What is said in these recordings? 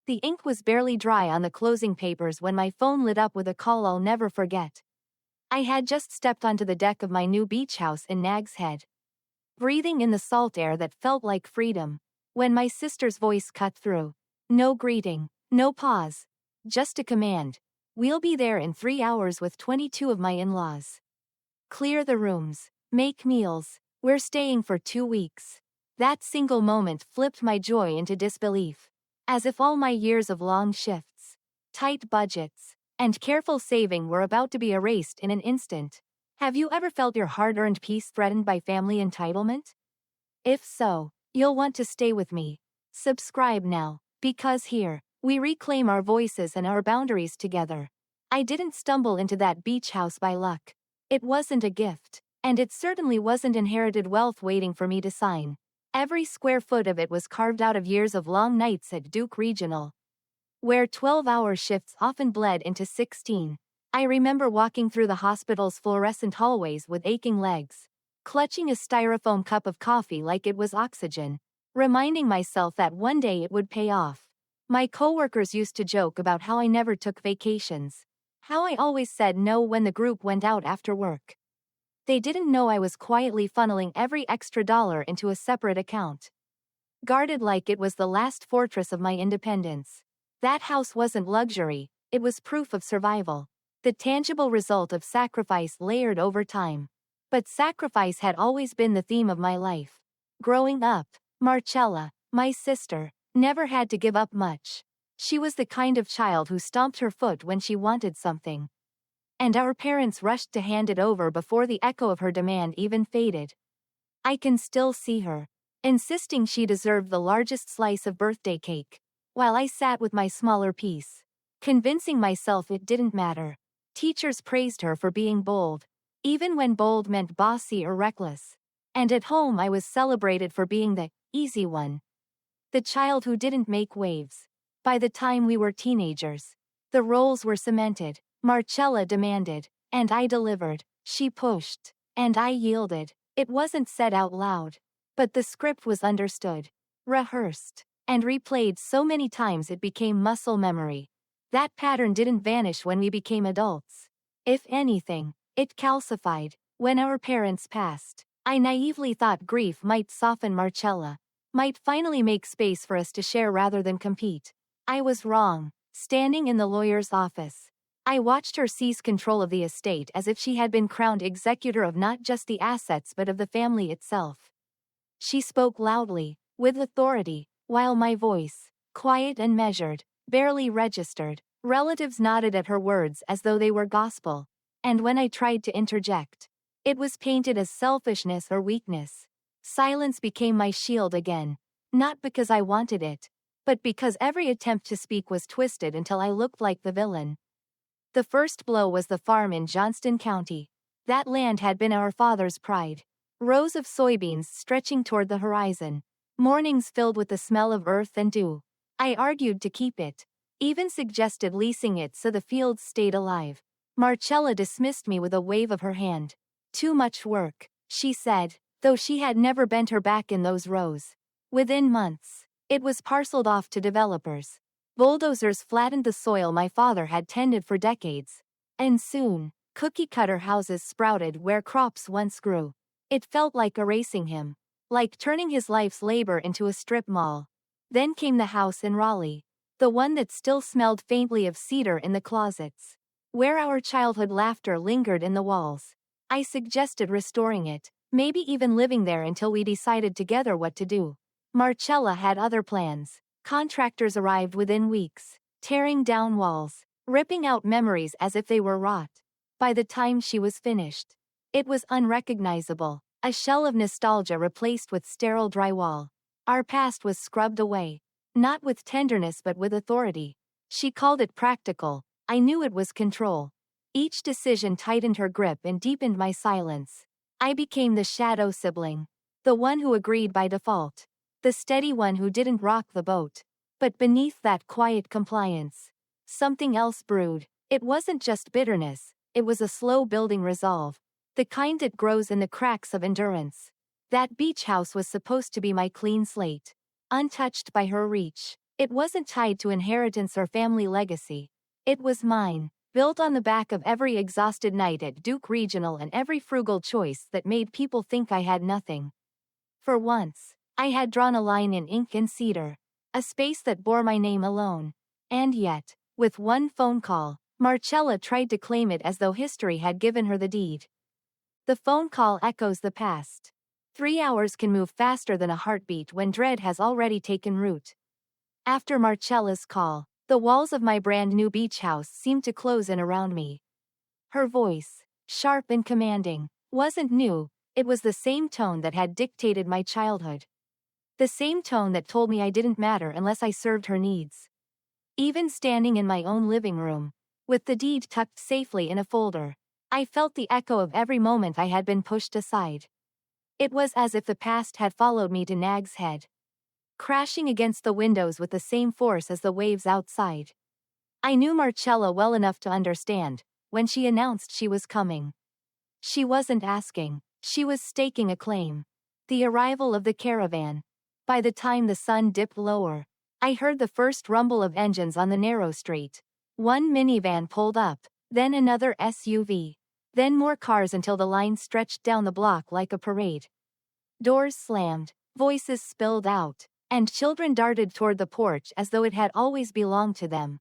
The ink was barely dry on the closing papers when my phone lit up with a call I'll never forget. I had just stepped onto the deck of my new beach house in Nag's Head, breathing in the salt air that felt like freedom, when my sister's voice cut through. No greeting, no pause, just a command. We'll be there in 3 hours with 22 of my in-laws. Clear the rooms, make meals, we're staying for 2 weeks. That single moment flipped my joy into disbelief. As if all my years of long shifts, tight budgets, and careful saving were about to be erased in an instant. Have you ever felt your hard-earned peace threatened by family entitlement? If so, you'll want to stay with me. Subscribe now, because here, we reclaim our voices and our boundaries together. I didn't stumble into that beach house by luck. It wasn't a gift, and it certainly wasn't inherited wealth waiting for me to sign. Every square foot of it was carved out of years of long nights at Duke Regional, where 12-hour shifts often bled into 16. I remember walking through the hospital's fluorescent hallways with aching legs, clutching a styrofoam cup of coffee like it was oxygen, reminding myself that one day it would pay off. My coworkers used to joke about how I never took vacations, how I always said no when the group went out after work. They didn't know I was quietly funneling every extra dollar into a separate account, guarded like it was the last fortress of my independence. That house wasn't luxury, it was proof of survival, the tangible result of sacrifice layered over time. But sacrifice had always been the theme of my life. Growing up, Marcella, my sister, never had to give up much. She was the kind of child who stomped her foot when she wanted something, and our parents rushed to hand it over before the echo of her demand even faded. I can still see her, insisting she deserved the largest slice of birthday cake, while I sat with my smaller piece, convincing myself it didn't matter. Teachers praised her for being bold, even when bold meant bossy or reckless. And at home I was celebrated for being the easy one, the child who didn't make waves. By the time we were teenagers, the roles were cemented. Marcella demanded, and I delivered. She pushed, and I yielded. It wasn't said out loud, but the script was understood, rehearsed, and replayed so many times it became muscle memory. That pattern didn't vanish when we became adults. If anything, it calcified. When our parents passed, I naively thought grief might soften Marcella, might finally make space for us to share rather than compete. I was wrong. Standing in the lawyer's office, I watched her seize control of the estate as if she had been crowned executor of not just the assets but of the family itself. She spoke loudly, with authority, while my voice, quiet and measured, barely registered. Relatives nodded at her words as though they were gospel, and when I tried to interject, it was painted as selfishness or weakness. Silence became my shield again, not because I wanted it, but because every attempt to speak was twisted until I looked like the villain. The first blow was the farm in Johnston County. That land had been our father's pride. Rows of soybeans stretching toward the horizon, mornings filled with the smell of earth and dew. I argued to keep it, even suggested leasing it so the fields stayed alive. Marcella dismissed me with a wave of her hand. Too much work, she said, though she had never bent her back in those rows. Within months, it was parceled off to developers. Bulldozers flattened the soil my father had tended for decades. And soon, cookie-cutter houses sprouted where crops once grew. It felt like erasing him, like turning his life's labor into a strip mall. Then came the house in Raleigh, the one that still smelled faintly of cedar in the closets, where our childhood laughter lingered in the walls. I suggested restoring it, maybe even living there until we decided together what to do. Marcella had other plans. Contractors arrived within weeks, tearing down walls, ripping out memories as if they were rot. By the time she was finished, it was unrecognizable, a shell of nostalgia replaced with sterile drywall. Our past was scrubbed away, not with tenderness but with authority. She called it practical. I knew it was control. Each decision tightened her grip and deepened my silence. I became the shadow sibling, the one who agreed by default, the steady one who didn't rock the boat. But beneath that quiet compliance, something else brewed. It wasn't just bitterness, it was a slow-building resolve, the kind that grows in the cracks of endurance. That beach house was supposed to be my clean slate, untouched by her reach. It wasn't tied to inheritance or family legacy. It was mine, built on the back of every exhausted night at Duke Regional and every frugal choice that made people think I had nothing. For once, I had drawn a line in ink and cedar, a space that bore my name alone. And yet, with one phone call, Marcella tried to claim it as though history had given her the deed. The phone call echoes the past. 3 hours can move faster than a heartbeat when dread has already taken root. After Marcella's call, the walls of my brand new beach house seemed to close in around me. Her voice, sharp and commanding, wasn't new. It was the same tone that had dictated my childhood. The same tone that told me I didn't matter unless I served her needs. Even standing in my own living room, with the deed tucked safely in a folder, I felt the echo of every moment I had been pushed aside. It was as if the past had followed me to Nag's Head, crashing against the windows with the same force as the waves outside. I knew Marcella well enough to understand, when she announced she was coming. She wasn't asking, she was staking a claim. The arrival of the caravan. By the time the sun dipped lower, I heard the first rumble of engines on the narrow street. One minivan pulled up, then another SUV, then more cars until the line stretched down the block like a parade. Doors slammed, voices spilled out, and children darted toward the porch as though it had always belonged to them.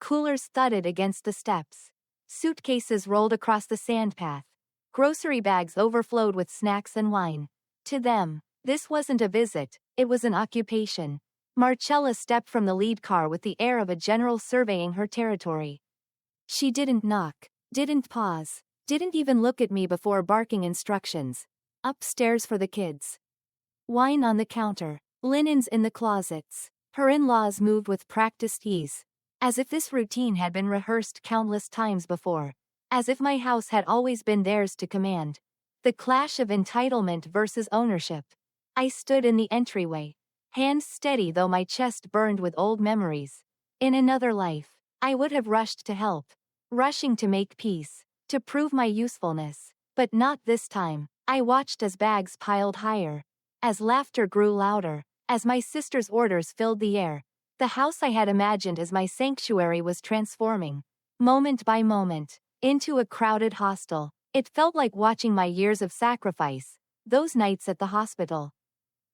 Coolers thudded against the steps. Suitcases rolled across the sandpath. Grocery bags overflowed with snacks and wine. To them, this wasn't a visit, it was an occupation. Marcella stepped from the lead car with the air of a general surveying her territory. She didn't knock, didn't pause, didn't even look at me before barking instructions. Upstairs for the kids. Wine on the counter, linens in the closets. Her in-laws moved with practiced ease, as if this routine had been rehearsed countless times before, as if my house had always been theirs to command. The clash of entitlement versus ownership. I stood in the entryway, hands steady though my chest burned with old memories. In another life, I would have rushed to help, rushing to make peace, to prove my usefulness, but not this time. I watched as bags piled higher, as laughter grew louder, as my sister's orders filled the air. The house I had imagined as my sanctuary was transforming, moment by moment, into a crowded hostel. It felt like watching my years of sacrifice, those nights at the hospital,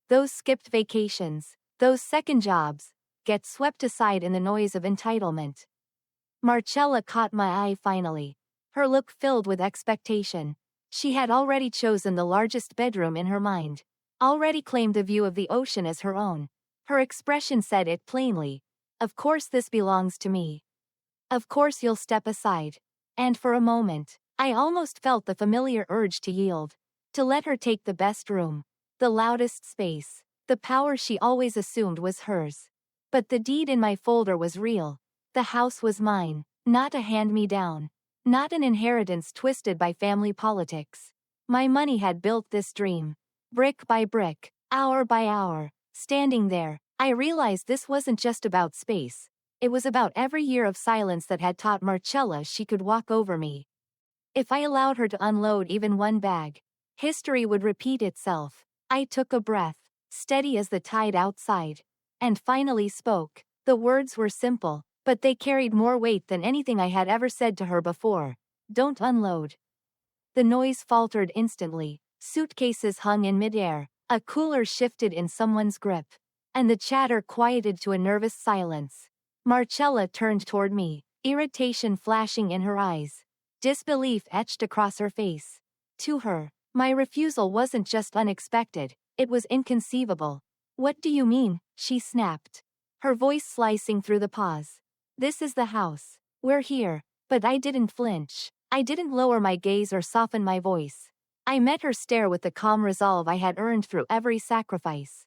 those skipped vacations, those second jobs, get swept aside in the noise of entitlement. Marcella caught my eye finally, her look filled with expectation. She had already chosen the largest bedroom in her mind, already claimed the view of the ocean as her own. Her expression said it plainly. Of course this belongs to me. Of course you'll step aside. And for a moment, I almost felt the familiar urge to yield, to let her take the best room, the loudest space. The power she always assumed was hers. But the deed in my folder was real. The house was mine, not a hand-me-down, not an inheritance twisted by family politics. My money had built this dream, brick by brick, hour by hour. Standing there, I realized this wasn't just about space. It was about every year of silence that had taught Marcella she could walk over me. If I allowed her to unload even one bag, history would repeat itself. I took a breath, steady as the tide outside, and finally spoke. The words were simple, but they carried more weight than anything I had ever said to her before. Don't unload. The noise faltered instantly. Suitcases hung in midair. A cooler shifted in someone's grip, and the chatter quieted to a nervous silence. Marcella turned toward me, irritation flashing in her eyes, disbelief etched across her face. To her, my refusal wasn't just unexpected, it was inconceivable. What do you mean? She snapped, her voice slicing through the pause. This is the house. We're here. But I didn't flinch. I didn't lower my gaze or soften my voice. I met her stare with the calm resolve I had earned through every sacrifice,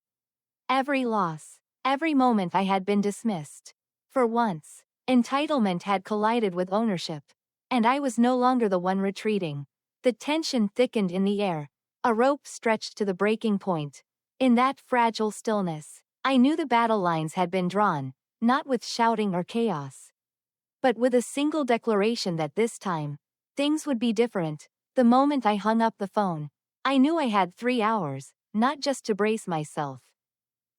every loss, every moment I had been dismissed. For once, entitlement had collided with ownership, and I was no longer the one retreating. The tension thickened in the air, a rope stretched to the breaking point. In that fragile stillness, I knew the battle lines had been drawn, not with shouting or chaos, but with a single declaration that this time, things would be different. The moment I hung up the phone, I knew I had 3 hours, not just to brace myself,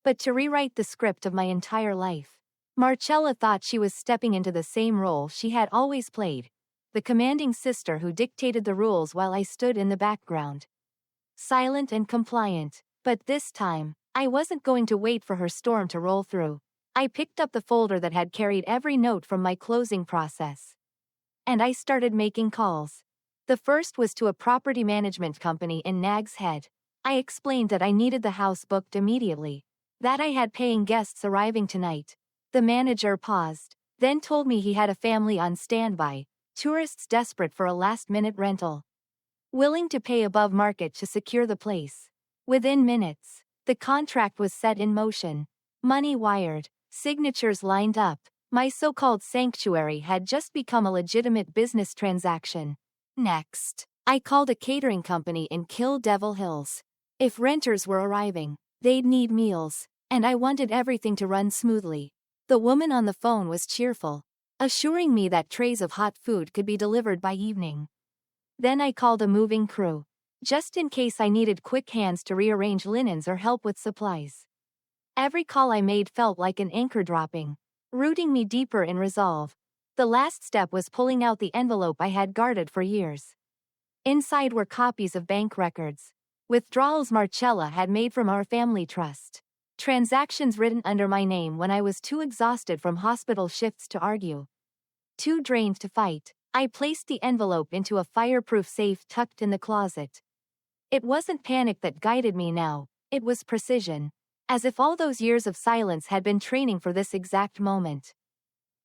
but to rewrite the script of my entire life. Marcella thought she was stepping into the same role she had always played, the commanding sister who dictated the rules while I stood in the background. Silent and compliant, but this time, I wasn't going to wait for her storm to roll through. I picked up the folder that had carried every note from my closing process. And I started making calls. The first was to a property management company in Nag's Head. I explained that I needed the house booked immediately, that I had paying guests arriving tonight. The manager paused, then told me he had a family on standby, tourists desperate for a last-minute rental, willing to pay above market to secure the place. Within minutes, the contract was set in motion. Money wired, signatures lined up. My so-called sanctuary had just become a legitimate business transaction. Next, I called a catering company in Kill Devil Hills. If renters were arriving, they'd need meals, and I wanted everything to run smoothly. The woman on the phone was cheerful, assuring me that trays of hot food could be delivered by evening. Then I called a moving crew, just in case I needed quick hands to rearrange linens or help with supplies. Every call I made felt like an anchor dropping, rooting me deeper in resolve. The last step was pulling out the envelope I had guarded for years. Inside were copies of bank records, withdrawals Marcella had made from our family trust, transactions written under my name when I was too exhausted from hospital shifts to argue, too drained to fight. I placed the envelope into a fireproof safe tucked in the closet. It wasn't panic that guided me now, it was precision, as if all those years of silence had been training for this exact moment.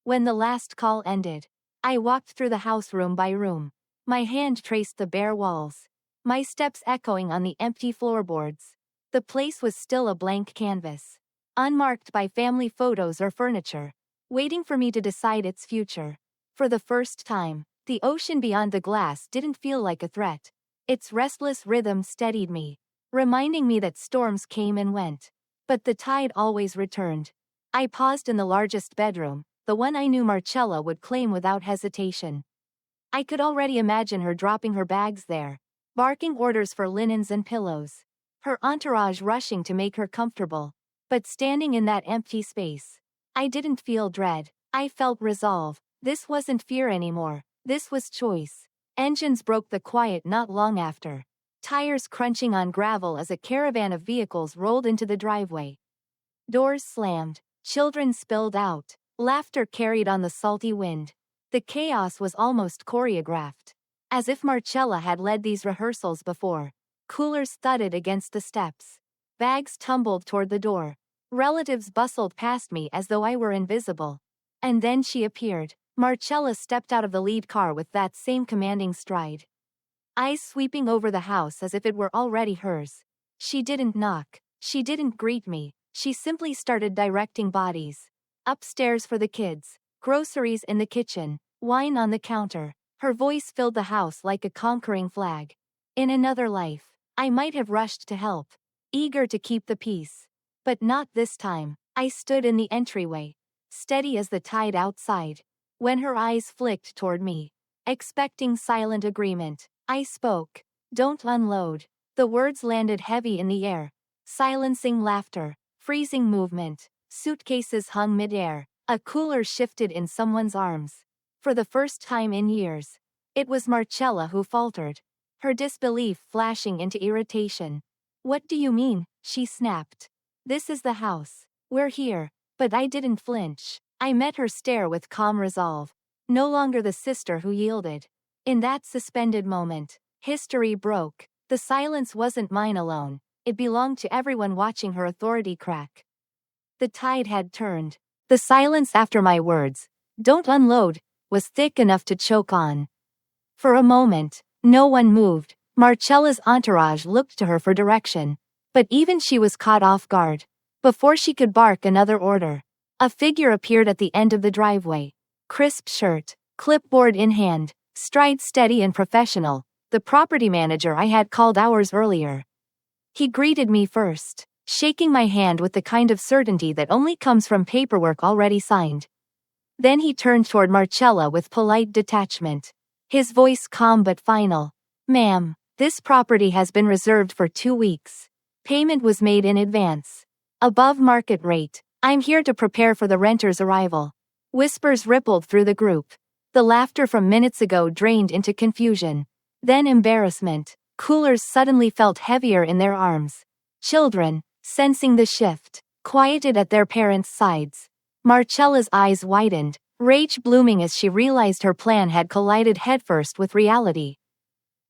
When the last call ended, I walked through the house room by room. My hand traced the bare walls, my steps echoing on the empty floorboards. The place was still a blank canvas, unmarked by family photos or furniture, waiting for me to decide its future. For the first time, the ocean beyond the glass didn't feel like a threat. Its restless rhythm steadied me, reminding me that storms came and went, but the tide always returned. I paused in the largest bedroom, the one I knew Marcella would claim without hesitation. I could already imagine her dropping her bags there, barking orders for linens and pillows, her entourage rushing to make her comfortable. But standing in that empty space, I didn't feel dread, I felt resolve. This wasn't fear anymore, this was choice. Engines broke the quiet not long after, tires crunching on gravel as a caravan of vehicles rolled into the driveway. Doors slammed, children spilled out, laughter carried on the salty wind. The chaos was almost choreographed, as if Marcella had led these rehearsals before. Coolers thudded against the steps, bags tumbled toward the door, relatives bustled past me as though I were invisible. And then she appeared. Marcella stepped out of the lead car with that same commanding stride, eyes sweeping over the house as if it were already hers. She didn't knock, she didn't greet me, she simply started directing bodies. Upstairs for the kids, groceries in the kitchen, wine on the counter. Her voice filled the house like a conquering flag. In another life, I might have rushed to help, eager to keep the peace. But not this time. I stood in the entryway, steady as the tide outside. When her eyes flicked toward me, expecting silent agreement, I spoke. Don't unload. The words landed heavy in the air, silencing laughter, freezing movement. Suitcases hung midair. A cooler shifted in someone's arms. For the first time in years, it was Marcella who faltered, her disbelief flashing into irritation. What do you mean? She snapped. This is the house. We're here. But I didn't flinch. I met her stare with calm resolve. No longer the sister who yielded. In that suspended moment, history broke. The silence wasn't mine alone. It belonged to everyone watching her authority crack. The tide had turned. The silence after my words, "Don't unload," was thick enough to choke on. For a moment, no one moved. Marcella's entourage looked to her for direction. But even she was caught off guard. Before she could bark another order, a figure appeared at the end of the driveway. Crisp shirt, clipboard in hand, stride steady and professional, the property manager I had called hours earlier. He greeted me first, shaking my hand with the kind of certainty that only comes from paperwork already signed. Then he turned toward Marcella with polite detachment, his voice calm but final. "Ma'am, this property has been reserved for 2 weeks. Payment was made in advance. Above market rate. I'm here to prepare for the renter's arrival. Whispers rippled through the group. The laughter from minutes ago drained into confusion. Then embarrassment. Coolers suddenly felt heavier in their arms. Children, sensing the shift, quieted at their parents' sides. Marcella's eyes widened, rage blooming as she realized her plan had collided headfirst with reality.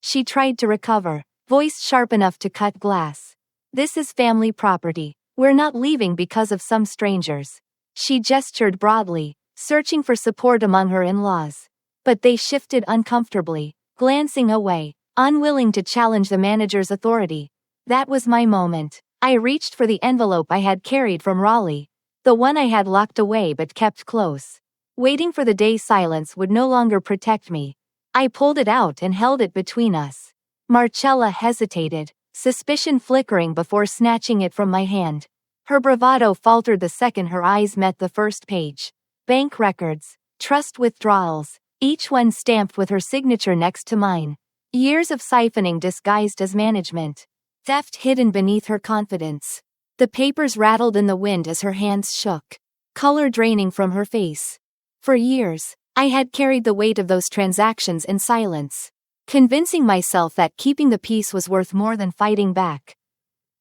She tried to recover, voice sharp enough to cut glass. This is family property. We're not leaving because of some strangers. She gestured broadly, searching for support among her in-laws. But they shifted uncomfortably, glancing away, unwilling to challenge the manager's authority. That was my moment. I reached for the envelope I had carried from Raleigh, the one I had locked away but kept close. Waiting for the day silence would no longer protect me. I pulled it out and held it between us. Marcella hesitated, suspicion flickering before snatching it from my hand. Her bravado faltered the second her eyes met the first page. Bank records, trust withdrawals, each one stamped with her signature next to mine. Years of siphoning disguised as management. Theft hidden beneath her confidence. The papers rattled in the wind as her hands shook, color draining from her face. For years, I had carried the weight of those transactions in silence, convincing myself that keeping the peace was worth more than fighting back.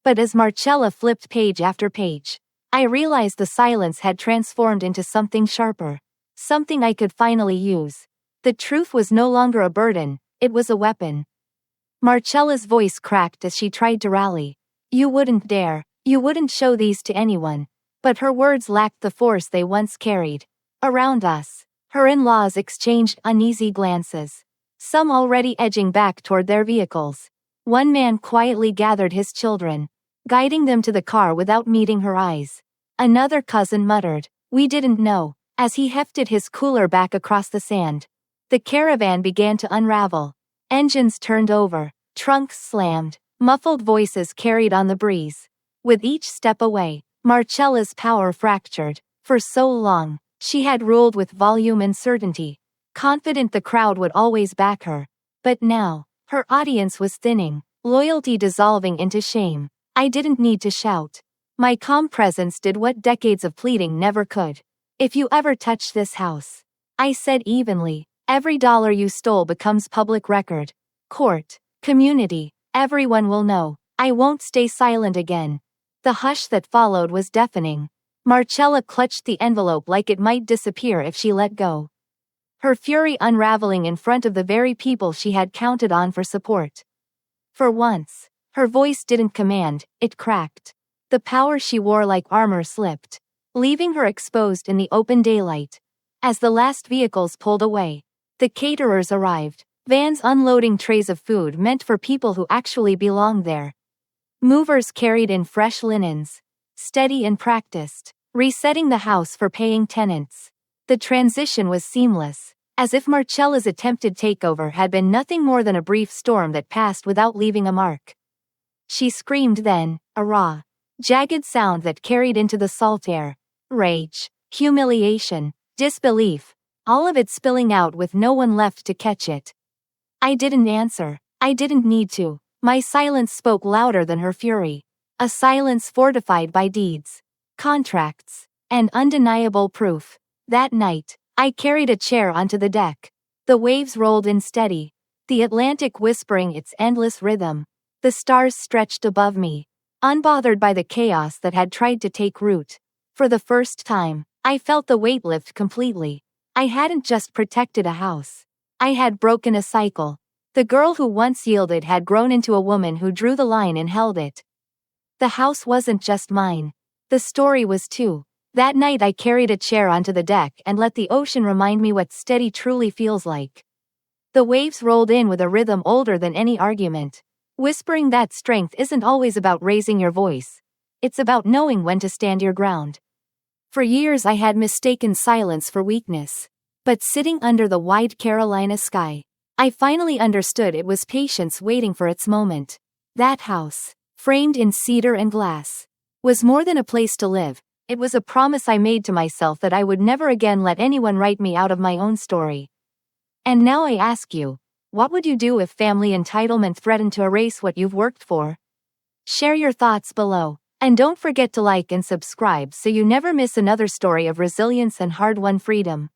But as Marcella flipped page after page, I realized the silence had transformed into something sharper, something I could finally use. The truth was no longer a burden, it was a weapon. Marcella's voice cracked as she tried to rally. You wouldn't dare, you wouldn't show these to anyone. But her words lacked the force they once carried. Around us, her in-laws exchanged uneasy glances, some already edging back toward their vehicles. One man quietly gathered his children, guiding them to the car without meeting her eyes. Another cousin muttered, "We didn't know," as he hefted his cooler back across the sand. The caravan began to unravel. Engines turned over, trunks slammed, muffled voices carried on the breeze. With each step away, Marcella's power fractured. For so long, she had ruled with volume and certainty, confident the crowd would always back her. But now, her audience was thinning, loyalty dissolving into shame. I didn't need to shout. My calm presence did what decades of pleading never could. If you ever touch this house, I said evenly, every dollar you stole becomes public record. Court, community, everyone will know. I won't stay silent again. The hush that followed was deafening. Marcella clutched the envelope like it might disappear if she let go. Her fury unraveling in front of the very people she had counted on for support. For once, her voice didn't command, it cracked. The power she wore like armor slipped, leaving her exposed in the open daylight. As the last vehicles pulled away, the caterers arrived, vans unloading trays of food meant for people who actually belonged there. Movers carried in fresh linens, steady and practiced, resetting the house for paying tenants. The transition was seamless, as if Marcella's attempted takeover had been nothing more than a brief storm that passed without leaving a mark. She screamed then, a raw, jagged sound that carried into the salt air. Rage, humiliation, disbelief, all of it spilling out with no one left to catch it. I didn't answer. I didn't need to. My silence spoke louder than her fury. A silence fortified by deeds, contracts, and undeniable proof. That night, I carried a chair onto the deck. The waves rolled in steady, the Atlantic whispering its endless rhythm. The stars stretched above me, unbothered by the chaos that had tried to take root. For the first time, I felt the weight lift completely. I hadn't just protected a house. I had broken a cycle. The girl who once yielded had grown into a woman who drew the line and held it. The house wasn't just mine. The story was too. That night I carried a chair onto the deck and let the ocean remind me what steady truly feels like. The waves rolled in with a rhythm older than any argument, whispering that strength isn't always about raising your voice. It's about knowing when to stand your ground. For years I had mistaken silence for weakness. But sitting under the wide Carolina sky, I finally understood it was patience waiting for its moment. That house, framed in cedar and glass, was more than a place to live. It was a promise I made to myself that I would never again let anyone write me out of my own story. And now I ask you, what would you do if family entitlement threatened to erase what you've worked for? Share your thoughts below. And don't forget to like and subscribe so you never miss another story of resilience and hard-won freedom.